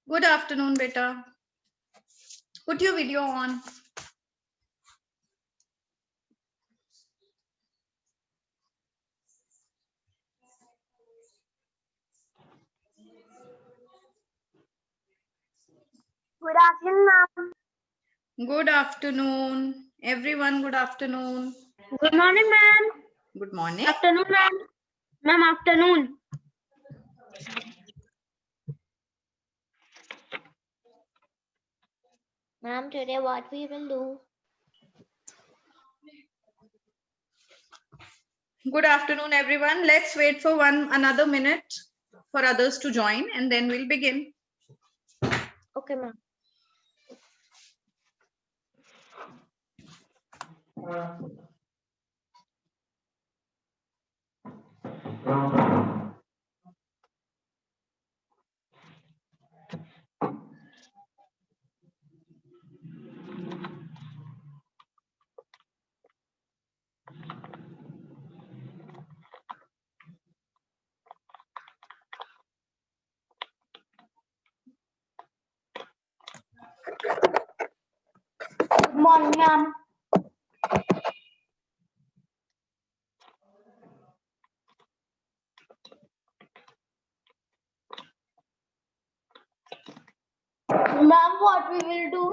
Good afternoon, beta. Put your video on. Good afternoon, ma'am. Good afternoon. Everyone, good afternoon. Good morning, ma'am. Good morning. Afternoon, ma'am. Ma'am, afternoon. Ma'am, today what we will do? Good afternoon, everyone. Let's wait for another minute for others to join and then we'll begin. Okay, ma'am. Good morning, ma'am. Ma'am, what we will do?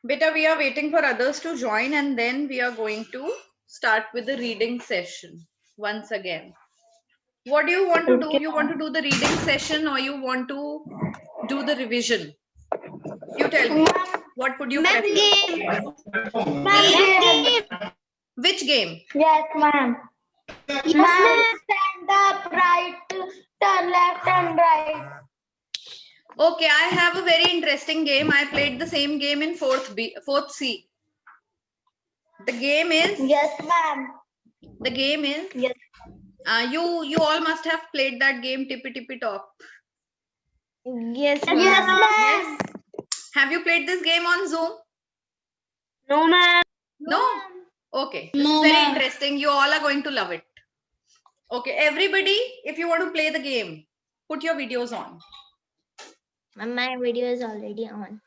Beta, we are waiting for others to join and then we are going to start with the reading session once again. What do you want to do? You want to do the reading session or you want to do the revision? You tell me. What would you prefer? Game. Which game? Yes, ma'am. Yes, ma'am. Stand up, right, turn left and right. Okay, I have a very interesting game. I played the same game in fourth C. The game is. Yes, ma'am. The game is. Yes. You all must have played that game Tippy Tippy Top. Yes, ma'am. Yes, ma'am. Have you played this game on Zoom? No, ma'am. No. Okay. This is very interesting. You all are going to love it. Okay, everybody, if you want to play the game, put your videos on. My video is already on.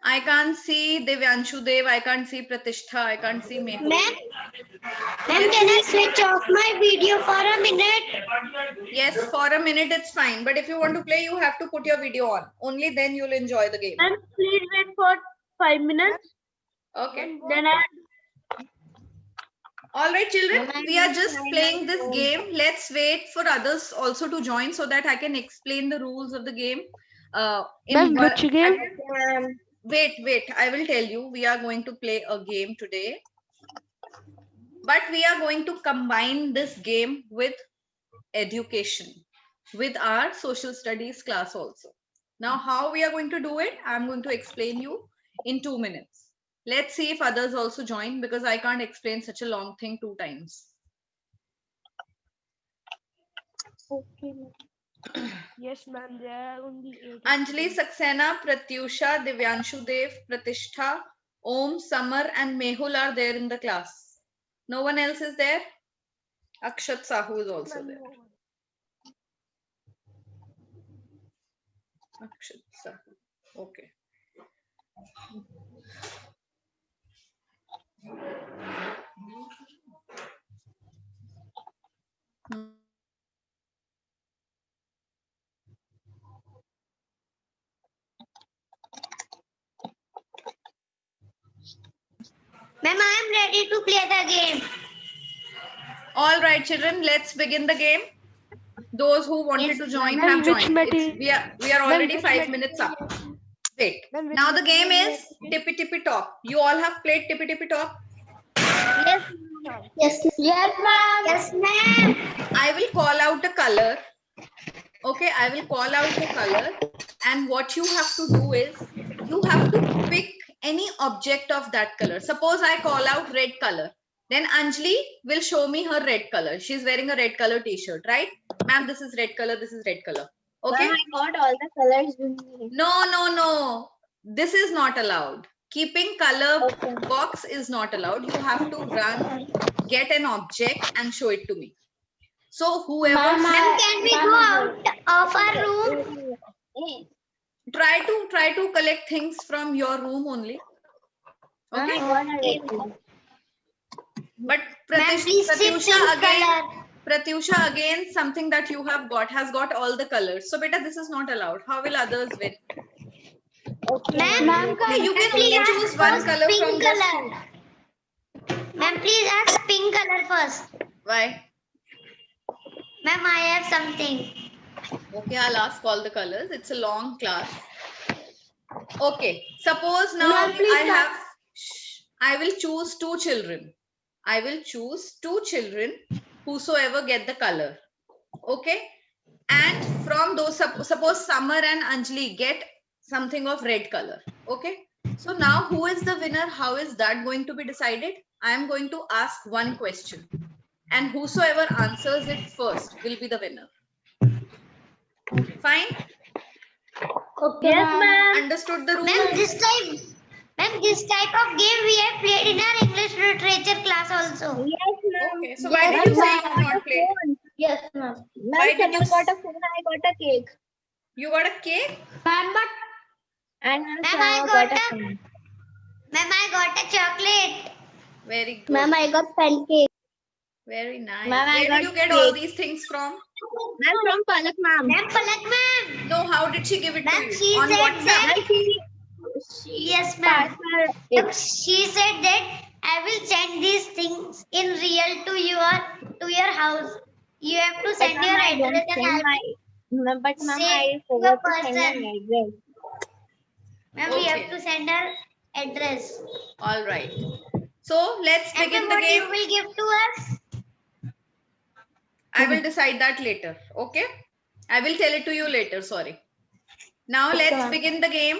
I can't see Devyanshu Dev. I can't see Pratishtha. I can't see Mehul. Ma'am, can I switch off my video for a minute? Yes, for a minute it's fine. But if you want to play, you have to put your video on. Only then you'll enjoy the game. Ma'am, please wait for 5 minutes. Okay. Then I. All right, children. We are just playing this game. Let's wait for others also to join so that I can explain the rules of the game. Which game? Wait. I will tell you. We are going to play a game today. But we are going to combine this game with education, with our social studies class also. Now, how we are going to do it, I'm going to explain you in 2 minutes. Let's see if others also join because I can't explain such a long thing 2 times. Okay. Yes, ma'am. There are only 8. Anjali, Saxena, Pratyusha, Divyanshu Dev, Pratishtha, Om, Samar and Mehul are there in the class. No one else is there? Akshat Sahu is also there. Akshat Sahu. Okay. Ma'am, I am ready to play the game. All right, children, let's begin the game. Those who wanted to join have joined. We are already 5 minutes up. Wait. Now the game is Tippy Tippy Top. You all have played Tippy Tippy Top? Yes, ma'am. Yes, ma'am. Yes, ma'am. I will call out a color. Okay, I will call out the color. And what you have to do is, you have to pick any object of that color. Suppose I call out red color. Then Anjali will show me her red color. She's wearing a red color t-shirt, right? Ma'am, this is red color, this is red color. Okay? Ma'am, I got all the colors with me. No. This is not allowed. Keeping color Okay. box is not allowed. You have to run, get an object and show it to me. So whoever Ma'am, can we go out of our room? try to collect things from your room only. Okay? But Pratyusha again, something that you have got has got all the colors. So beta, this is not allowed. How will others win? Ma'am, You can only choose one color from this two. Ma'am, please ask pink color first. Why? Ma'am, I have something. Okay, I'll ask all the colors. It's a long class. Okay, suppose now Ma'am, please I will choose two children. I will choose two children, whosoever get the color. Okay, and from those, suppose Summer and Anjali get something of red color. Okay, so now who is the winner? How is that going to be decided? I am going to ask one question, and whosoever answers it first will be the winner. Fine? Okay, yes, ma'am. Understood the rule? Ma'am, this type of game we have played in our English literature class also. Yes, ma'am. Okay, so why did you say you have not played? Yes, ma'am. Why did you got a phone? I got a cake. You got a cake? Ma'am, I got a phone. Ma'am, I got a chocolate. Very good. Ma'am, I got pancake. Very nice. Ma'am, I Where did got you get all cake. these things from? Ma'am, from Palak, ma'am. Ma'am, Palak, ma'am. No, how did she give it to Ma'am, you? she On said WhatsApp? that. Yes, ma'am. She said that I will send these things in real to your house. You have to send your address and I forgot to send an address. Ma'am, we have to send our address. All right. So let's begin the what game. you will give to us? I will decide that later. Okay? I will tell it to you later. Sorry. Now let's begin the game.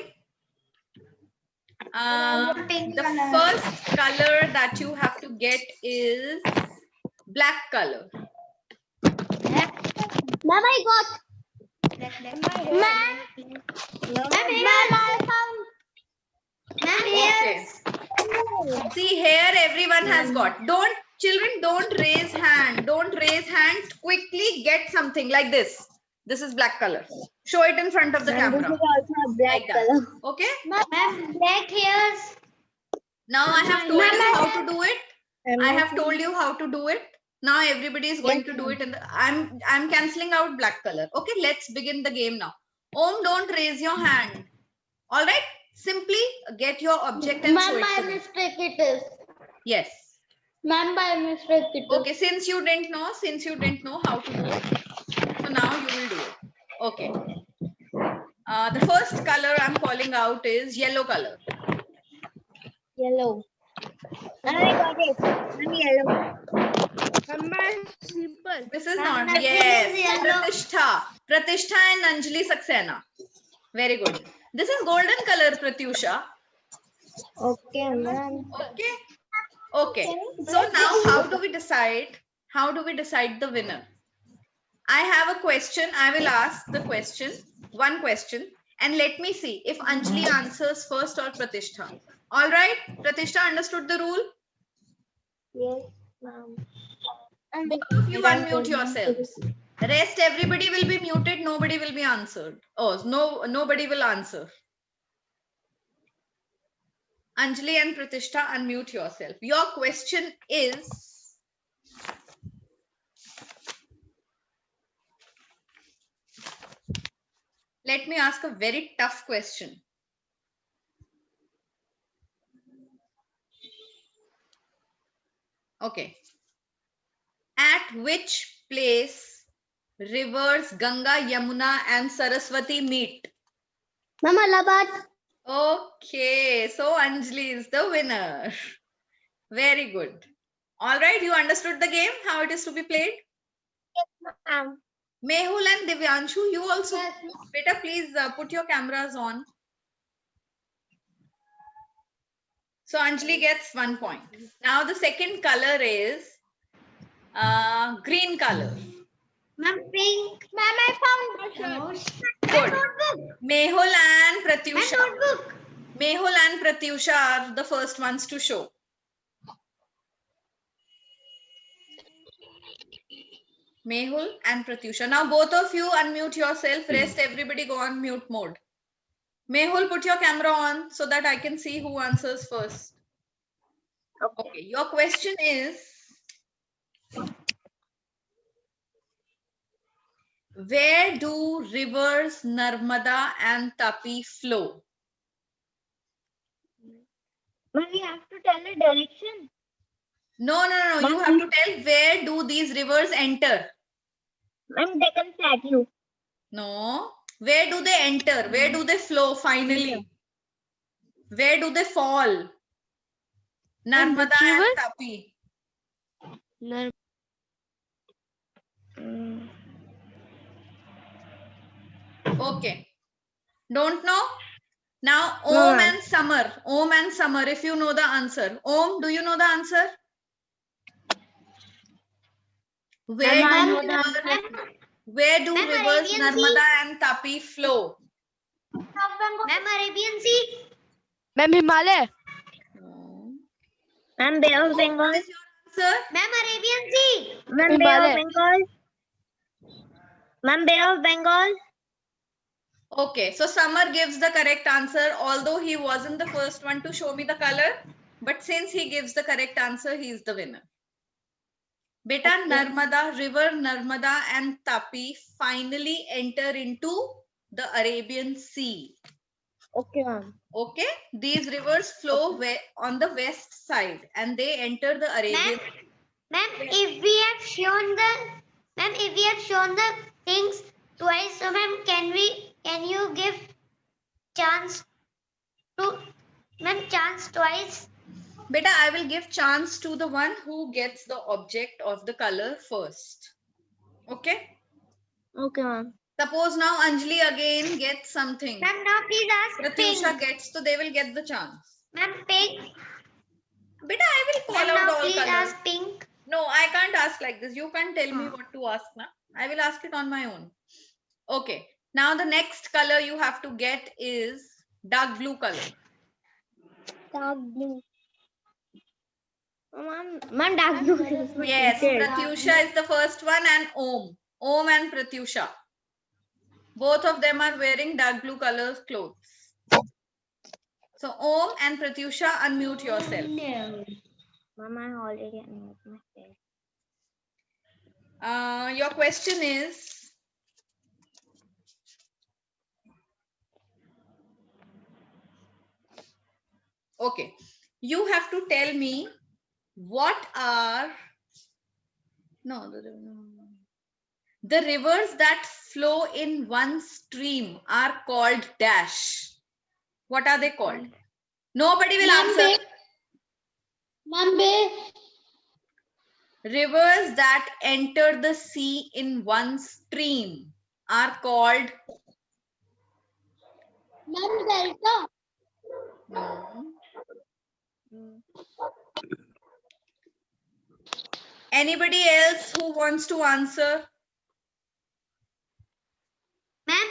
The first color that you have to get is black color. Ma'am, I got. Ma'am, Okay. See here, everyone has got. Children, don't raise hand. Don't raise hands. Quickly get something like this. This is black color. Show it in front of the camera. This is also a black Like that. color. Okay. Ma'am, black hairs. Now I have told you how to do it. I have told you how to do it. Now everybody is going to do it. I'm cancelling out black color. Okay, let's begin the game now. Om, don't raise your hand. All right. Simply get your object and show it Ma'am, to by me. mistake it is. Yes. Ma'am, by mistake it is. Okay, since you didn't know how to do it, so now you will do it. Okay. The first color I'm calling out is yellow color. Yellow. And I got it. I'm yellow. This is Ma'am, not. nothing Yes. is yellow. Pratishtha and Anjali Saxena. Very good. This is golden color, Pratyusha. Okay, ma'am. Okay. Okay. So now how do we decide? How do we decide the winner? I have a question. I will ask the question, one question, and let me see if Anjali answers first or Pratishtha. All right. Pratishtha understood the rule? Yes, ma'am. You unmute yourselves. Rest, everybody will be muted. Nobody will be answered. Oh, no, nobody will answer. Anjali and Pratishtha, unmute yourself. Your question is, let me ask a very tough question. Okay. At which place rivers Ganga, Yamuna and Saraswati meet? Ma'am, Allahabad. Okay, so Anjali is the winner. Very good. All right, you understood the game, how it is to be played? Yes, ma'am. Mehul and Divyanshu, you also. Yes. Beta, please put your cameras on. So Anjali gets 1 point. Now the second color is green color. Ma'am, pink. Ma'am, I found. Good. Notebook. Mehul and Ma'am, Pratyusha. notebook. Mehul and Pratyusha are the first ones to show. Mehul and Pratyusha. Now both of you unmute yourself. Rest everybody go on mute mode. Mehul, put your camera on so that I can see who answers first. Okay, your question is, where do rivers Narmada and Tapi flow? Ma'am, we have to tell a direction. No. You have to tell where do these rivers enter. Ma'am, Deccan Plateau. No. Where do they enter? Where do they flow finally? Where do they fall? Narmada and Tapi. Okay. Don't know? Now, Om and Summer. Om and Summer, if you know the answer. Om, do you know the answer? Where do rivers Narmada and Tapi flow? Ma'am, Arabian Sea. Ma'am, Himalaya. No. Ma'am, Bay of Bengal. What is your answer? Ma'am, Arabian Sea. Ma'am, Bay of Bengal. Ma'am, Bay of Bengal. Okay, so Summer gives the correct answer, although he wasn't the first one to show me the color. But since he gives the correct answer, he is the winner. Beta, Narmada, river Narmada and Tapi finally enter into the Arabian Sea. Okay, ma'am. Okay, these rivers flow on the west side and they enter the Arabian. Ma'am, if we have shown the things twice, so ma'am, can you give chance twice? Beta, I will give chance to the one who gets the object of the color first. Okay? Okay, ma'am. Suppose now Anjali again gets something. Ma'am, now please ask Pratyusha pink. gets, so they will get the chance. Ma'am, pink. Beta, I will call Ma'am, out now all please colors. ask pink. No, I can't ask like this. You can't tell me what to ask now. I will ask it on my own. Okay. Now the next color you have to get is dark blue color. Dark blue. Ma'am, dark blue. Yes, Pratyusha is the first one and Om. Om and Pratyusha. Both of them are wearing dark blue color clothes. So Om and Pratyusha, unmute yourself. No. Ma'am, I already unmuted myself. Your question is, okay, you have to tell me what are the rivers that flow in one stream are called dash. What are they called? Nobody will answer. Ma'am, Rivers that enter the sea in one stream are called. Ma'am, Delta. No. Anybody else who wants to answer? Ma'am,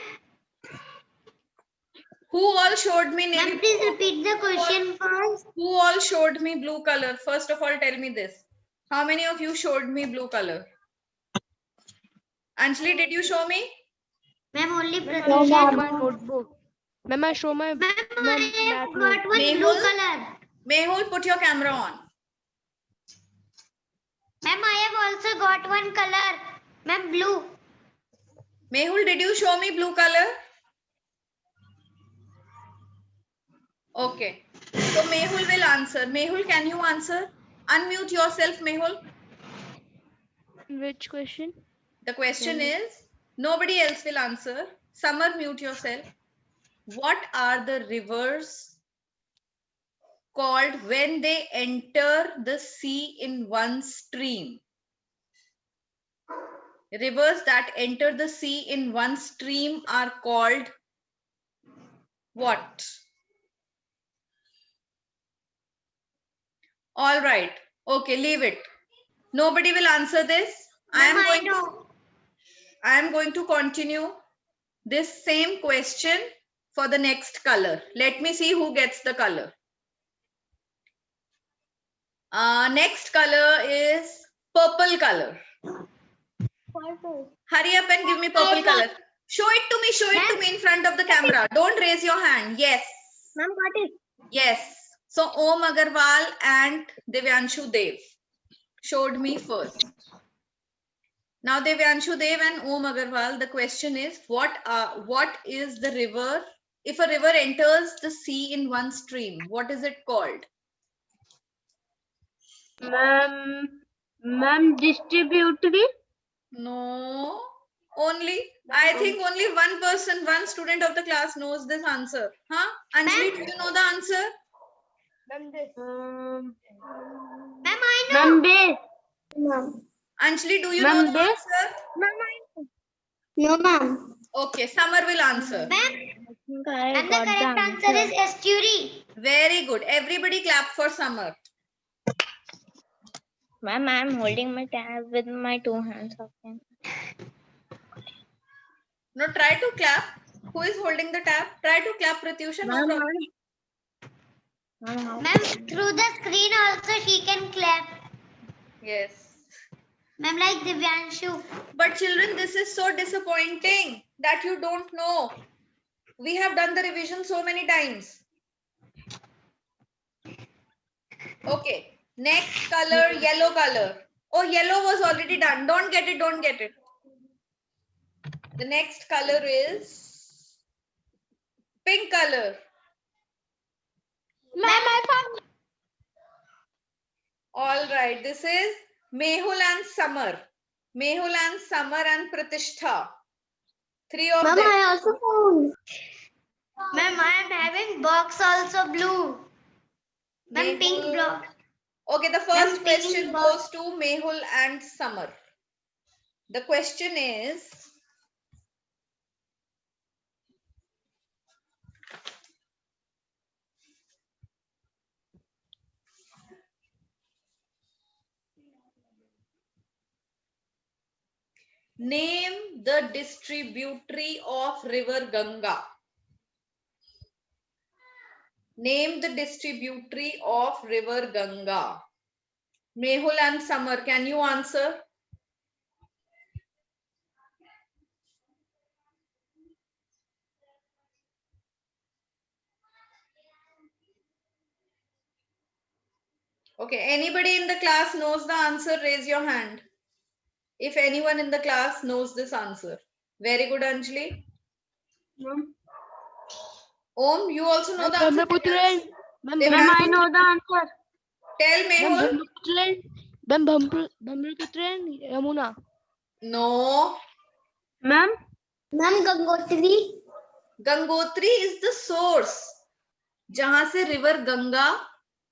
Who all showed me navy? ma'am, please repeat the question first. Who all showed me blue color? First of all, tell me this. How many of you showed me blue color? Anjali, did you show me? Ma'am, only My Pratyusha. notebook. Ma'am, I show my Ma'am, I have got one Mehul? blue color. Mehul, put your camera on. Ma'am, I have also got one color. Ma'am, blue. Mehul, did you show me blue color? Okay. So Mehul will answer. Mehul, can you answer? Unmute yourself, Mehul. Which question? The question is, nobody else will answer. Summer, mute yourself. What are the rivers called when they enter the sea in one stream? Rivers that enter the sea in one stream are called what? All right. Okay, leave it. Nobody will answer this. I am going to continue this same question for the next color. Let me see who gets the color. Next color is purple color. Hurry up and give me purple color. Show it to me. Show it to me in front of the camera. Don't raise your hand. Yes. Ma'am, got it. Yes. So Om Agarwal and Divyanshu Dev showed me first. Now Divyanshu Dev and Om Agarwal, the question is what is the river? If a river enters the sea in one stream, what is it called? Ma'am, distributary. No. I think only one person, one student of the class knows this answer. Huh? Anjali, do you know the answer? Ma'am, I know. Ma'am. Anjali, do you know the answer? No, ma'am. Okay, Samar will answer. And the correct answer is estuary. Very good. Everybody clap for Samar. Ma'am, I'm holding my tab with my 2 hands. Okay. No, try to clap. Who is holding the tab? Try to clap, Pratyusha. No problem. Ma'am, through the screen also she can clap. Yes. Ma'am, like Divyanshu. But children, this is so disappointing that you don't know. We have done the revision so many times. Okay. Next color, yellow color. Oh, yellow was already done. Don't get it. Don't get it. The next color is pink color. Ma'am, I found. All right. This is Mehul and Samar. Mehul and Samar and Pratishtha. 3 of them. I also found. Ma'am, I am having box also blue. Ma'am, pink block. Okay, the first Ma'am, question pink goes to Mehul and Samar. The question is, name the distributary of river Ganga. Name the distributary of river Ganga. Mehul and Samar, can you answer? Okay, anybody in the class knows the answer, raise your hand. If anyone in the class knows this answer. Very good, Anjali. Om, you also know the answer? Ma'am, I know the answer. Tell Mehul. Brahmaputra, Yamuna. No. Ma'am, Gangotri. Gangotri is the source. जहां से river Ganga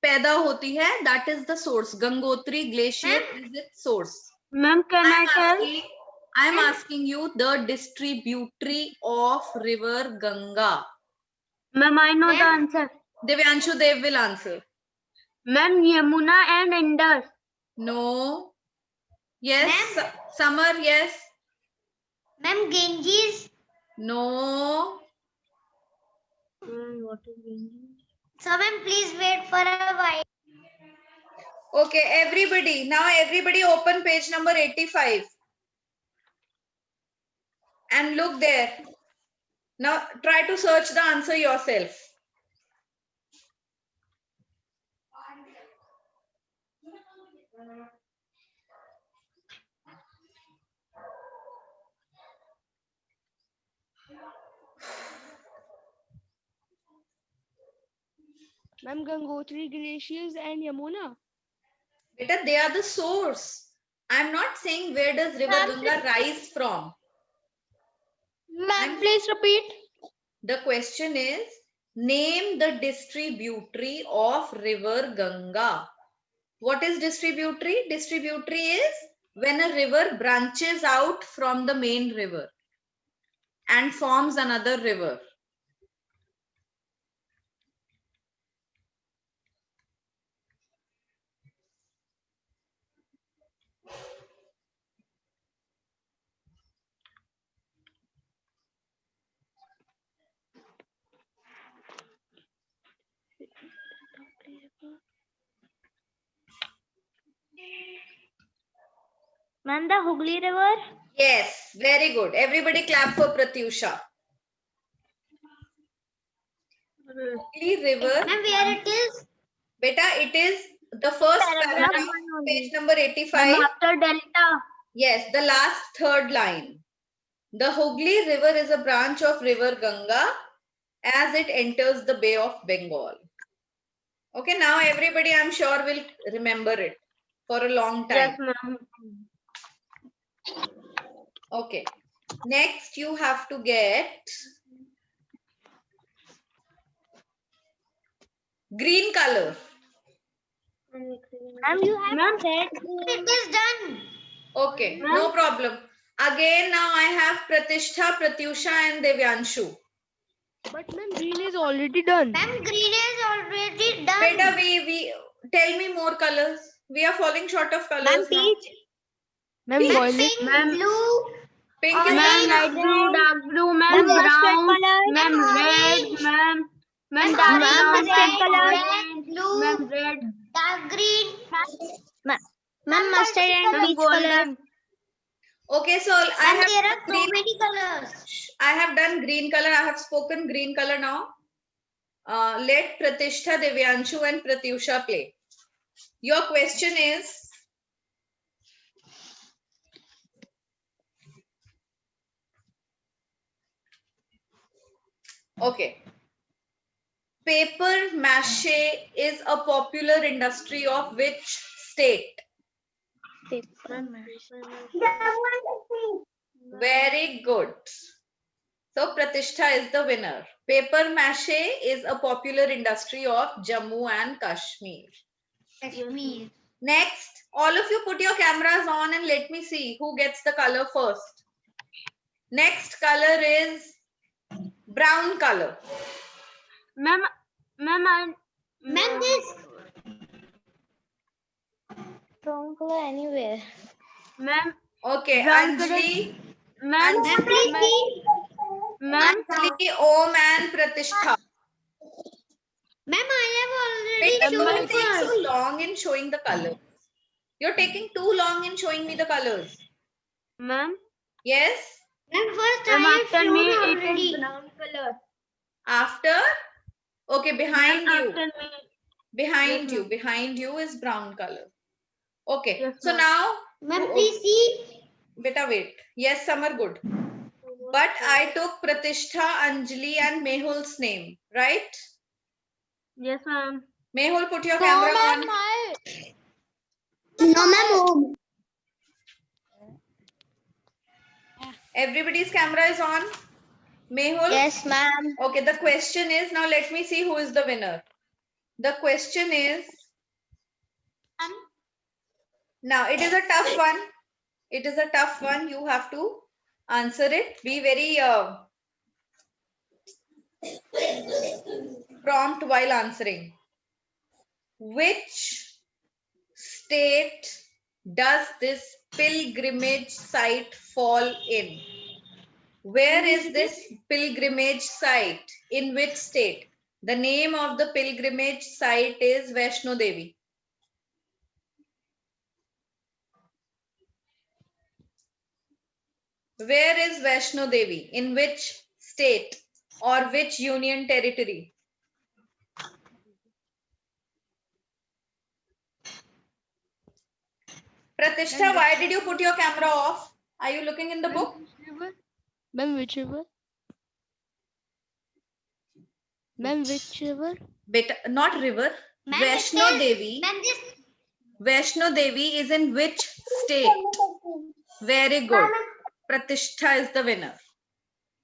पैदा होती है, that is the source. Gangotri glacier is its source. Ma'am, can I tell? I am asking you the distributary of river Ganga. Ma'am, I know the answer. Divyanshu Dev will answer. Ma'am, Yamuna and Indus. No. Yes. Samar, yes. Ma'am, Ganges. No. What is Ganges? So, ma'am, please wait for a while. Okay, everybody. Now everybody open page number 85. And look there. Now try to search the answer yourself. Ma'am, Gangotri glaciers and Yamuna. Beta, they are the source. I'm not saying where does river Ganga rise from. Ma'am, please repeat. The question is, name the distributary of river Ganga. What is distributary? Distributary is when a river branches out from the main river and forms another river. Ma'am, the Hooghly River. Yes, very good. Everybody clap for Pratyusha. Hooghly River. Ma'am, where it is? Beta, it is the first paragraph, page number 85. After Delta. Yes, the last third line. The Hooghly River is a branch of River Ganga as it enters the Bay of Bengal. Okay, now everybody I'm sure will remember it for a long time. Yes, ma'am. Okay, next you have to get green color. Ma'am, you have said It is done. Okay, no problem. Again, now I have Pratishtha, Pratyusha and Devyanshu. But ma'am, green is already done. Ma'am, green is already done. Beta, we tell me more colors. We are falling short of colors now. Ma'am, Peach. violet. Pink, blue, Pink is orange, done. blue, dark blue, ma'am, brown, ma'am, red, orange, ma'am, ma'am, dark orange, brown, red, black, blue, ma'am, red, dark green, ma'am, mustard and peach color. Okay, so ma'am, I have there are so green. many colors. I have done green color. I have spoken green color now. Let Pratishtha, Devyanshu and Pratyusha play. Your question is, okay. Paper mache is a popular industry of which state? Very good. So Pratishtha is the winner. Paper mache is a popular industry of Jammu and Kashmir. Kashmir. Next, all of you put your cameras on and let me see who gets the color first. Next color is brown color. Ma'am, Ma'am, this. brown color anywhere. Ma'am, Okay, brown color. Anjali, Ma'am, Ma'am, please see. ma'am, Anjali, Om and Pratishtha. Ma'am, I have Wait, already you shown take first. so long in showing the colors. You're taking too long in showing me the colors. ma'am, Yes? Ma'am, first ma'am, I have after shown me it already. is brown color. After? Okay, behind Ma'am, you. after me. Behind Yes, you. ma'am. Behind you is brown color. Okay. Yes, So ma'am. now, Ma'am, please see. beta wait. Yes, some are good. But I took Pratishtha, Anjali and Mehul's name, right? Yes, ma'am. Mehul, put your camera on. No, ma'am. Everybody's camera is on. Mehul? Yes, ma'am. Okay, the question is, now let me see who is the winner. The question is, now it is a tough one. It is a tough one. You have to answer it. Be very prompt while answering. Which state does this pilgrimage site fall in? Where is this pilgrimage site? In which state? The name of the pilgrimage site is Vaishno Devi. Where is Vaishno Devi? In which state or which union territory? Pratishtha, why did you put your camera off? Are you looking in the book? Ma'am, which river? Ma'am, which river? Beta, not river. Ma'am, Vaishno it is- Devi. Ma'am, this. Vaishno Devi is in which state? Very good. Pratishtha is the winner.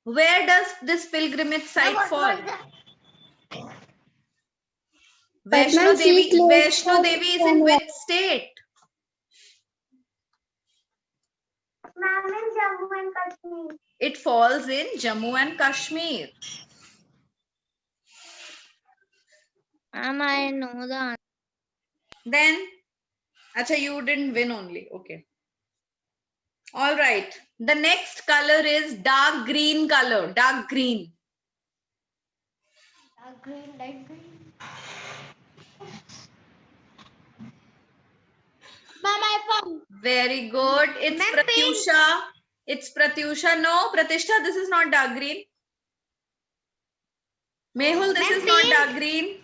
Where does this pilgrimage site fall? Vaishno Devi is in which state? Ma'am, in Jammu and Kashmir. It falls in Jammu and Kashmir. I know the answer. Then, acha, you didn't win only. Okay. All right. The next color is dark green color. Dark green. Dark green, light green. Ma'am, I found. Very good. It's Ma'am, Pratyusha. It's Pratyusha. No, Pratishtha, this is not dark green. Mehul, this Ma'am, is not pink. dark green.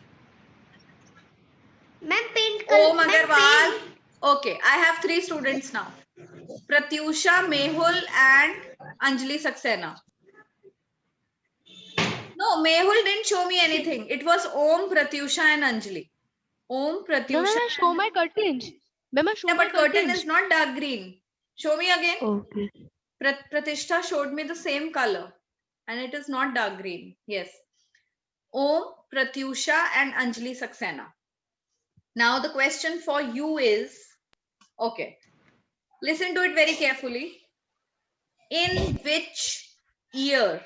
Ma'am, pink. Om Ma'am, Agarwal. pink. Okay, I have 3 students now. Pratyusha, Mehul and Anjali Saxena. No, Mehul didn't show me anything. It was Om, Pratyusha and Anjali. Om, No, Pratyusha. ma'am, I show my curtains. Ma'am, I show Yeah, my but curtain curtains. is not dark green. Show me again. Okay. Pratishtha showed me the same color and it is not dark green. Yes. Om, Pratyusha and Anjali Saxena. Now the question for you is, okay, listen to it very carefully. In which year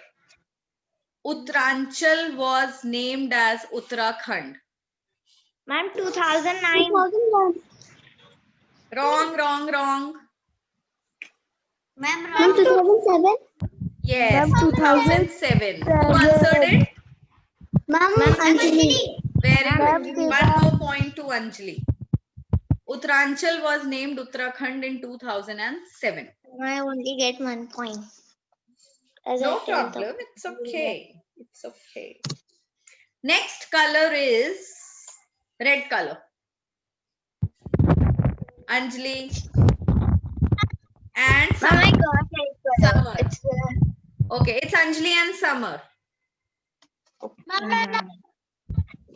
Uttaranchal was named as Uttarakhand? Ma'am, 2009. Wrong, wrong, wrong. Ma'am, Ma'am, wrong. 2007. Yes, Ma'am, 2007. Who answered it? Ma'am, Anjali. Very Ma'am, good. 1 more point to Anjali. Uttaranchal was named Uttarakhand in 2007. I only get 1 point. As No I tell the- problem. It's okay. It's okay. Next color is red color. Anjali and Ma'am, I Summer. got it. Summer. It's Okay, it's Anjali and Summer.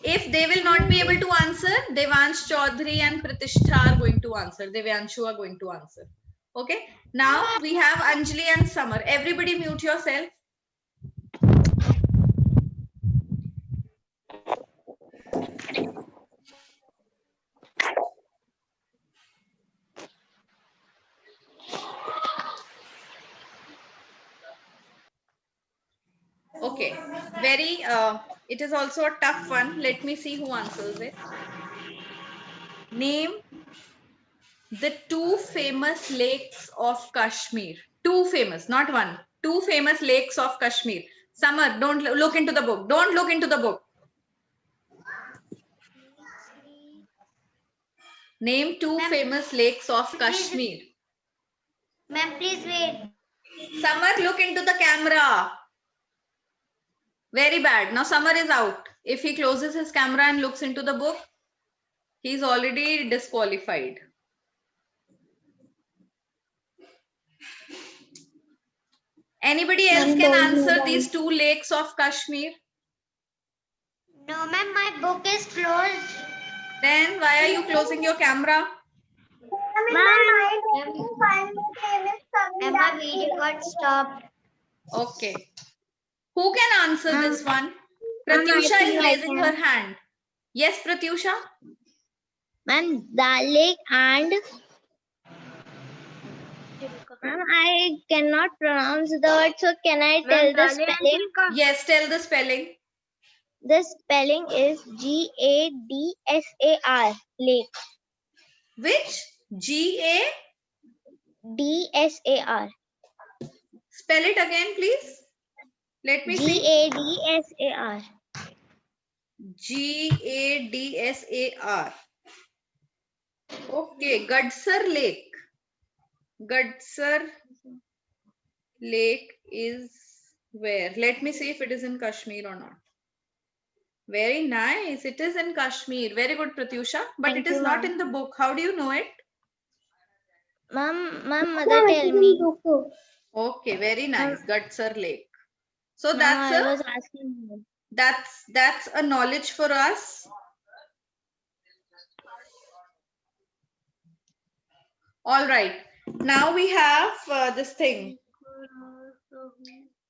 If they will not be able to answer, Devansh Chaudhary and Pratishtha are going to answer. Devyanshu are going to answer. Okay. Now we have Anjali and Summer. Everybody mute yourself. Okay. Very, it is also a tough one. Let me see who answers it. Name the 2 famous lakes of Kashmir. 2 famous, not one. 2 famous lakes of Kashmir. Summer, don't look into the book. Don't look into the book. Name 2 famous lakes of Kashmir. Ma'am, please wait. Summer, look into the camera. Very bad. Now Summer is out. If he closes his camera and looks into the book, he's already disqualified. Anybody else can answer these 2 lakes of Kashmir? No, ma'am, my book is closed. Then why are you closing your camera? Ma'am, my video got stopped. Okay. Who can answer this one? Ma'am, I Pratyusha think is I raising can. her hand. Yes, Pratyusha? Ma'am, Dal Lake and ma'am, I cannot pronounce the word, so can I tell the spelling? Yes, tell the spelling. The spelling is Gadsar, Lake. Which? G-A? Dsar. Spell it again, please. Let me see. Gadsar. Gadsar. Okay, Gadsar Lake. Gadsar Lake is where? Let me see if it is in Kashmir or not. Very nice. It is in Kashmir. Very good, Pratyusha. But Thank it is you, not ma'am. in the book. How do you know it? Ma'am, mother tell me. Okay, very nice. Gadsar Lake. So Ma'am, that's I a was asking you. that's a knowledge for us. All right. Now we have this thing.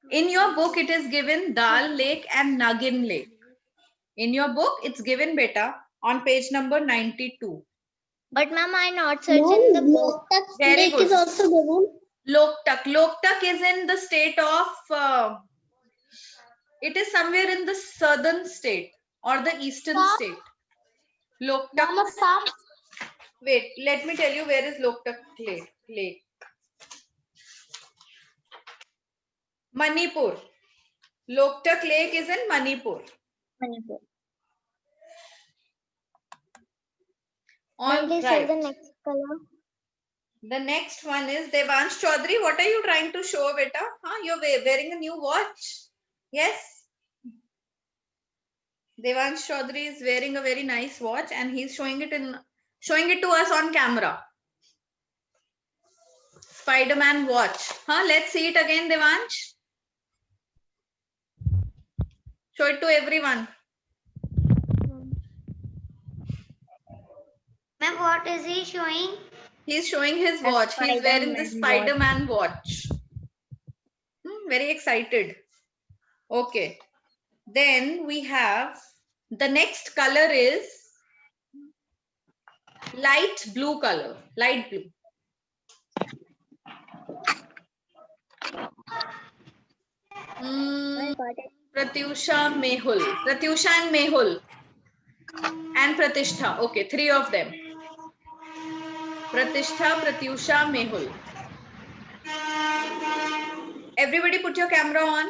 In your book, it is given Dal Lake and Nagin Lake. In your book, it's given beta on page number 92. But ma'am, I not search in the book. Very good. also given. Loktak. Loktak is in the state of, it is somewhere in the southern state or the eastern state. Loktak. Wait, let me tell you where is Loktak Lake. Manipur. Loktak Lake is in Manipur. Manipur. All Ma'am, please tell right. the next color. The next one is Devansh Chaudhary. What are you trying to show, beta? Huh? You're wearing a new watch. Yes. Devansh Chaudhary is wearing a very nice watch and he's showing it to us on camera. Spider-Man watch. Huh? Let's see it again, Devansh. Show it to everyone. Ma'am, what is he showing? He's showing his A watch. He's wearing the Spider-Man Spider-Man watch. Very excited. Okay. Then we have the next color is light blue color. Light blue. Pratyusha, Mehul. Pratyusha and Mehul. And Pratishtha. Okay, three of them. Pratishtha, Pratyusha, Mehul. Everybody put your camera on.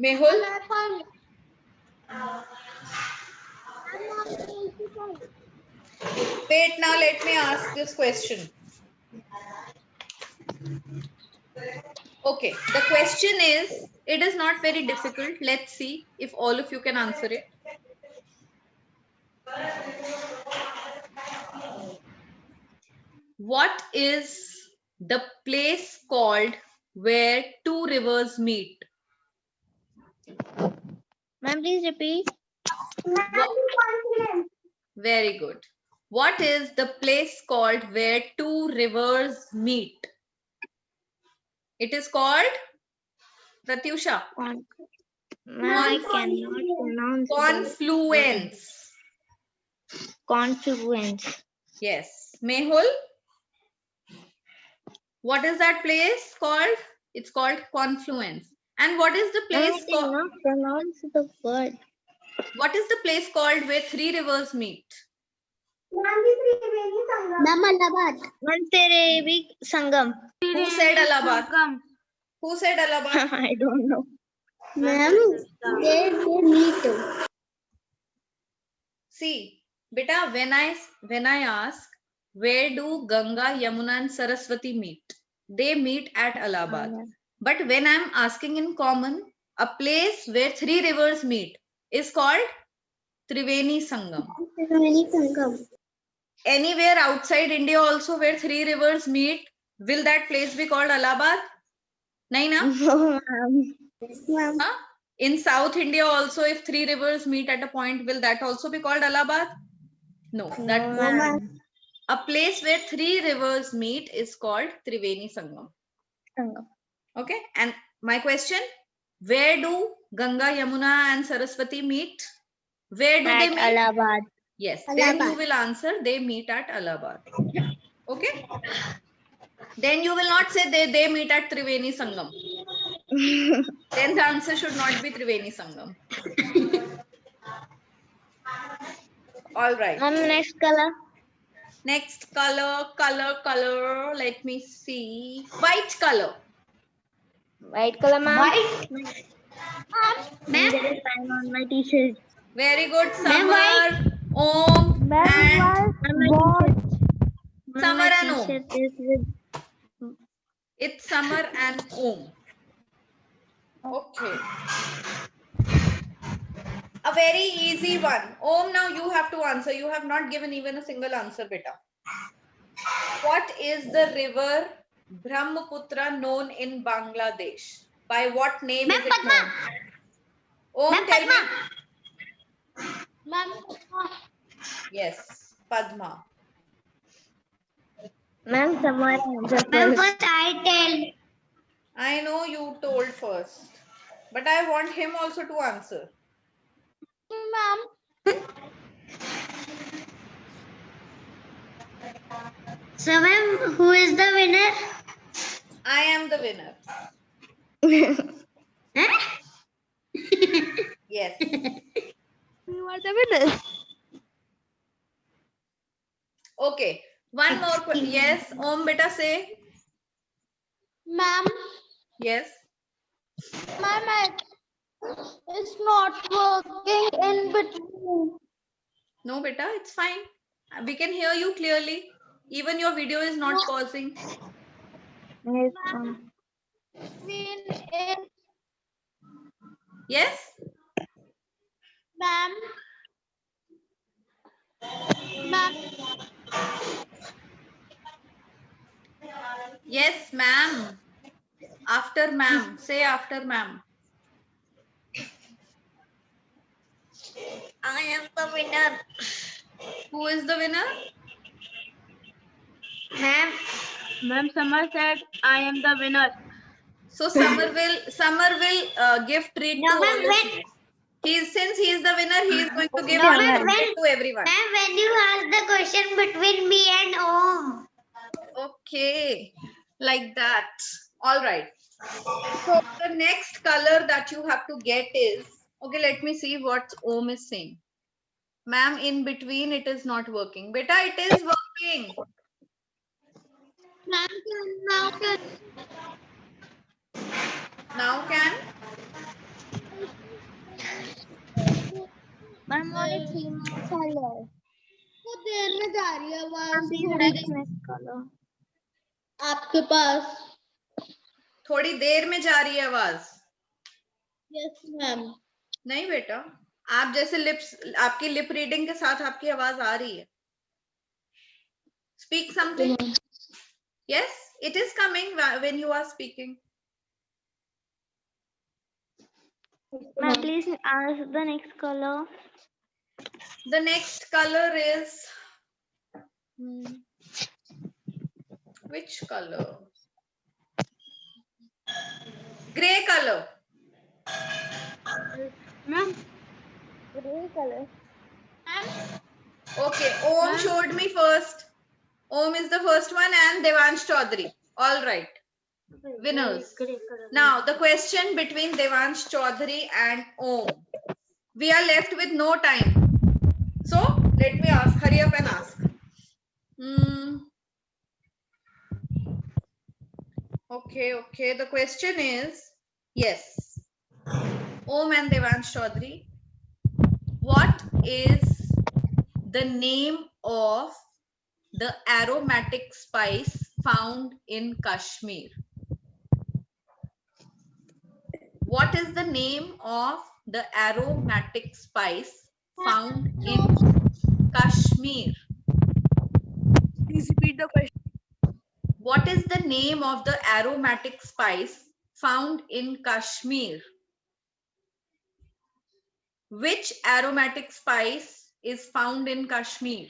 Mehul. Wait, now let me ask this question. Okay, the question is, it is not very difficult. Let's see if all of you can answer it. What is the place called where two rivers meet? Ma'am, please repeat. Very good. What is the place called where two rivers meet? It is called Pratyusha. Ma'am, I cannot pronounce Confluence. confluence. Yes. Mehul? What is that place called? It's called confluence. And what is the Ma'am, place I called? cannot pronounce the word. What is the place called where three rivers meet? Ma'am, Allahabad. Ma'am, Terevi Sangam. Who said Allahabad? Who said Allahabad? I don't know. Ma'am, they meet. See, beta, when I ask where do Ganga, Yamuna and Saraswati meet? They meet at Allahabad. But when I'm asking in common, a place where three rivers meet is called Triveni Sangam. Anywhere outside India also where three rivers meet, will that place be called Allahabad? Nahi na? No, ma'am. Huh? In South India also, if three rivers meet at a point, will that also be called Allahabad? No. That No, ma'am. a place where three rivers meet is called Triveni Sangam. Sangam. Okay. And my question, where do Ganga, Yamuna and Saraswati meet? Where do they At meet? Allahabad. Yes. Then you Allahabad. will answer they meet at Allahabad. Okay. Then you will not say they meet at Triveni Sangam. Then the answer should not be Triveni Sangam. All right. Next color. Next color. Let me see. White color. White color, ma'am. White. Ma'am, there is sign on my t-shirt. Very good. Ma'am, Samar, Om, and Samar and Om. T-shirt is with It's Samar and Om. Okay. A very easy one. Om, now you have to answer. You have not given even a single answer, beta. What is the river Brahmaputra known in Bangladesh? By what name is it known? Om, tell me. Ma'am, Yes, Padma. ma'am, somewhere answer ma'am, first. first I tell. I know you told first, but I want him also to answer. Ma'am. So, ma'am, who is the winner? I am the winner. Huh? Yes. You are the winner. Okay. One more question. Yes. Om, beta, say. Ma'am, Yes. my mic is not working in between. No, beta, it's fine. We can hear you clearly. Even your video is not pausing. Yes, ma'am. Yes? Ma'am. Ma'am. Yes, ma'am. After ma'am. Say after ma'am. I am the winner. Who is the winner? Ma'am. Ma'am, Summer said, I am the winner. So Summer will give treat to No, ma'am, all of you. Since he is the winner, he is going to give No, treat ma'am, to everyone. Ma'am, when you ask the question between me and Om. Okay, like that. All right. So the next color that you have to get is, okay, let me see what Om is saying. Ma'am, in between it is not working. Beta, it is working. Ma'am, Now can? Ma'am, only 3 minutes are left. वो देर में जा रही है आवाज Please थोड़ी next color. आपके पास थोड़ी देर में जा रही है आवाज. यस मैम नहीं बेटा, आप जैसे लिप्स, आपकी लिप रीडिंग के साथ आपकी आवाज आ रही है. Speak something. Yes, it is coming when you are speaking. Ma'am, please ask the next color. The next color is which color? Gray color. Ma'am, Grey color. Okay, Om showed me first. Om is the first one and Devansh Chaudhary. All right. Winners. Now the question between Devansh Chaudhary and Om. We are left with no time. So let me ask, hurry up and ask. Okay. The question is, yes. Om and Devansh Chaudhary, what is the name of the aromatic spice found in Kashmir? What is the name of the aromatic spice found in Kashmir? please repeat the question. What is the name of the aromatic spice found in Kashmir? Which aromatic spice is found in Kashmir?